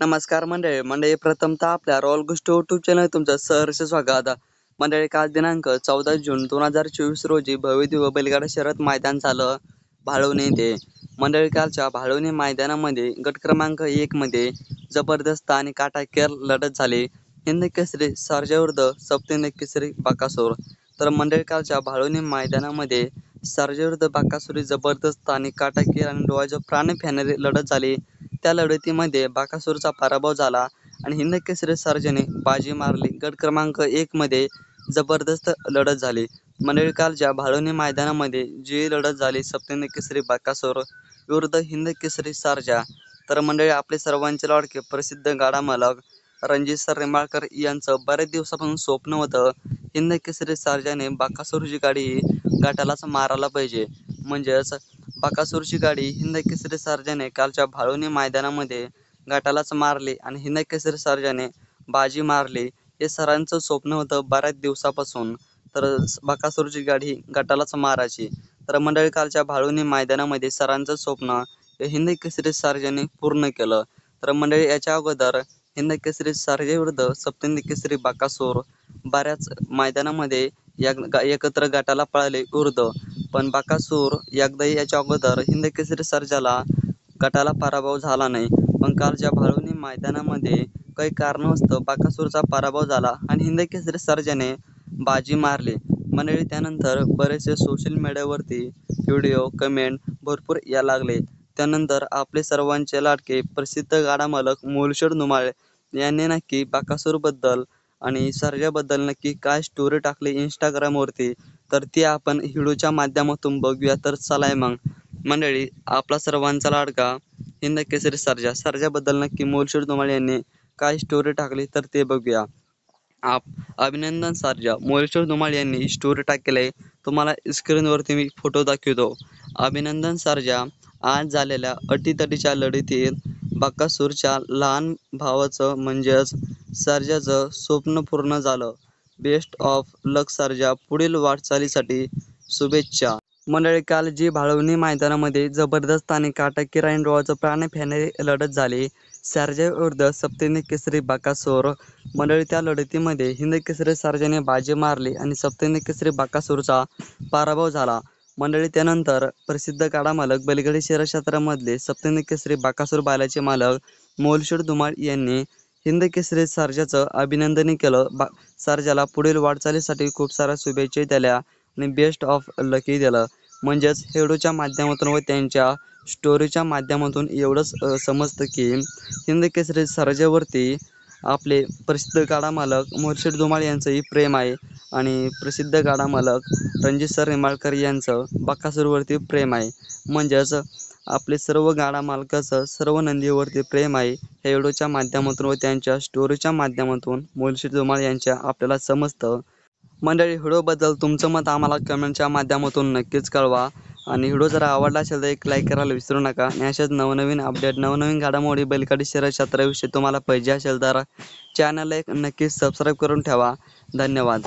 नमस्कार मंडळी प्रथमतः आपल्या रॉयल गोष्टी यूट्यूब चॅनल तुमचं सहर्ष स्वागत. मंडळी काल दिनांक 14 जून 2024 रोजी भव्यदिव्य बैलगाडा शर्यत मैदान झालं भाळवणी येथे. मंडळी कालच्या भाळवणी मैदानामध्ये गट क्रमांक 1 मध्ये जबरदस्त आणि काटाकेर लढत झाली. हिंद केसरी सर्जा विरुद्ध सप्तहिंद केसरी बकासूर. तर मंडळी कालच्या भाळवणी मैदानामध्ये सर्जा विरुद्ध बकासूर ही जबरदस्त आणि काटाकेर आणि डोळ्याचं प्राण फेकणारी लढत झाली. त्या लढतीमध्ये बकासूरचा पराभव झाला आणि हिंद केसरी सर्जाने बाजी मारली. गट क्रमांक 1 मध्ये जबरदस्त लढत झाली. मंडळी कालच्या भाळवणी मैदानामध्ये जी लढत झाली सप्तहिंद केसरी बकासूर विरुद्ध हिंद केसरी सर्जा. तर मंडळी आपले सर्वांचे लाडके प्रसिद्ध गाडा मालक रणजित सर निंबाळकर यांचं बऱ्याच दिवसापासून स्वप्न होतं, हिंद केसरी सर्जाने बकासूरची गाडी गटालाच मारायला पाहिजे. म्हणजेच बकासूरची गाडी हिंद केसरी सर्जाने कालच्या भाळवणी मैदानामध्ये गटालाच मारली आणि हिंद केसरी सर्जाने बाजी मारली. हे सरांचं स्वप्न होतं बऱ्याच दिवसापासून, तर बकासूरची गाडी गटालाच मारायची. तर मंडळी कालच्या भाळवणी मैदानामध्ये सरांचं स्वप्न हे हिंद केसरी सर्जाने पूर्ण केलं. तर मंडळी याच्या अगोदर हिंद केसरी सर्जा विरुद्ध सप्तहिंद केसरी बकासूर बऱ्याच मैदानामध्ये एकत्र गटाला पळाले विरुद्ध, पण बकासूर एकदाही याच्या अगोदर हिंद केसरी सर्जाला गटाला पराभव झाला नाही. पण कालच्या भाळवणी मैदानामध्ये काही कारणास्तव बकासूरचा पराभव झाला आणि हिंद केसरी सर्जाने बाजी मारली. मंडळी त्यानंतर बरेचसे सोशल मीडियावरती व्हिडिओ कमेंट भरपूर या लागले. त्यानंतर आपले सर्वांचे लाडके प्रसिद्ध गाडा मालक मूलशेठ धुमाळ यांनी नक्की बकासूरबद्दल आणि सर्जाबद्दल नक्की काय स्टोरी टाकली इंस्टाग्रामवरती, तर ती आपण व्हिडिओच्या माध्यमातून बघूया. तर चला मग मंडळी आपला सर्वांचा लाडका हिंद केसरी सर्जाबद्दल नक्की मूलशेठ धुमाळ यांनी काय स्टोरी टाकली तर ते बघूया. अभिनंदन सर्जा. मूलशेठ धुमाळ यांनी स्टोरी टाकलेली आहे, तुम्हाला स्क्रीनवरती मी फोटो दाखवतो. अभिनंदन सर्जा. आज झालेल्या अटीतटीच्या लढतीत बकासूरच्या लहान भावाचं म्हणजेच सर्जाचं स्वप्न पूर्ण झालं. बेस्ट ऑफ लक सर्जा. पुढील वाटचालीसाठी शुभेच्छा. मंडळी काल जी भाळवणी मैदानामध्ये जबरदस्त आणि काटाकेर आणि डोळ्याचं प्राण फेकणारी लढत झाली सर्जा विरुद्ध सप्तहिंद केसरी बकासूर. मंडळी त्या लढतीमध्ये हिंद केसरी सर्जाने बाजी मारली आणि सप्तहिंद केसरी बकासूरचा पराभव झाला. मंडळी त्यानंतर प्रसिद्ध गाडा मालक बैलगाडी शर्यत क्षेत्रामधले सप्तहिंद केसरी बकासूर बैलाचे मालक मूलशेठ धुमाळ यांनी हिंद केसरी सर्जाचं अभिनंदन केलं. सर्जाला पुढील वाटचालीसाठी खूप साऱ्या शुभेच्छा दिल्या आणि बेस्ट ऑफ लकी दिलं. म्हणजेच व्हिडिओच्या माध्यमातून व त्यांच्या स्टोरीच्या माध्यमातून एवढंच समजतं की हिंद केसरी सर्जावरती आपले प्रसिद्ध गाडा मालक मूलशेठ धुमाळ यांचंही प्रेम आहे आणि प्रसिद्ध गाडा मालक रणजित सर निंबाळकर यांचं बकासूरवरती प्रेम आहे. म्हणजेच आपले सर्व गाडा मालकाचं सर्व नंदीवरती प्रेम आहे. ह्या व्हिडिओच्या माध्यमातून व त्यांच्या स्टोरीच्या माध्यमातून मूलशेठ धुमाळ यांच्या आपल्याला समजतं. मंडळी व्हिडिओबद्दल तुमचं मत आम्हाला कमेंटच्या माध्यमातून नक्कीच कळवा आणि व्हिडिओ जर आवडला असेल तर एक लाईक करायला विसरू नका. आणि अशाच नवनवीन अपडेट नवनवीन घडामोडी बैलगाडी शर्यत क्षेत्राविषयी तुम्हाला पाहिजे असेल तर चॅनलला एक नक्कीच सबस्क्राईब करून ठेवा. धन्यवाद.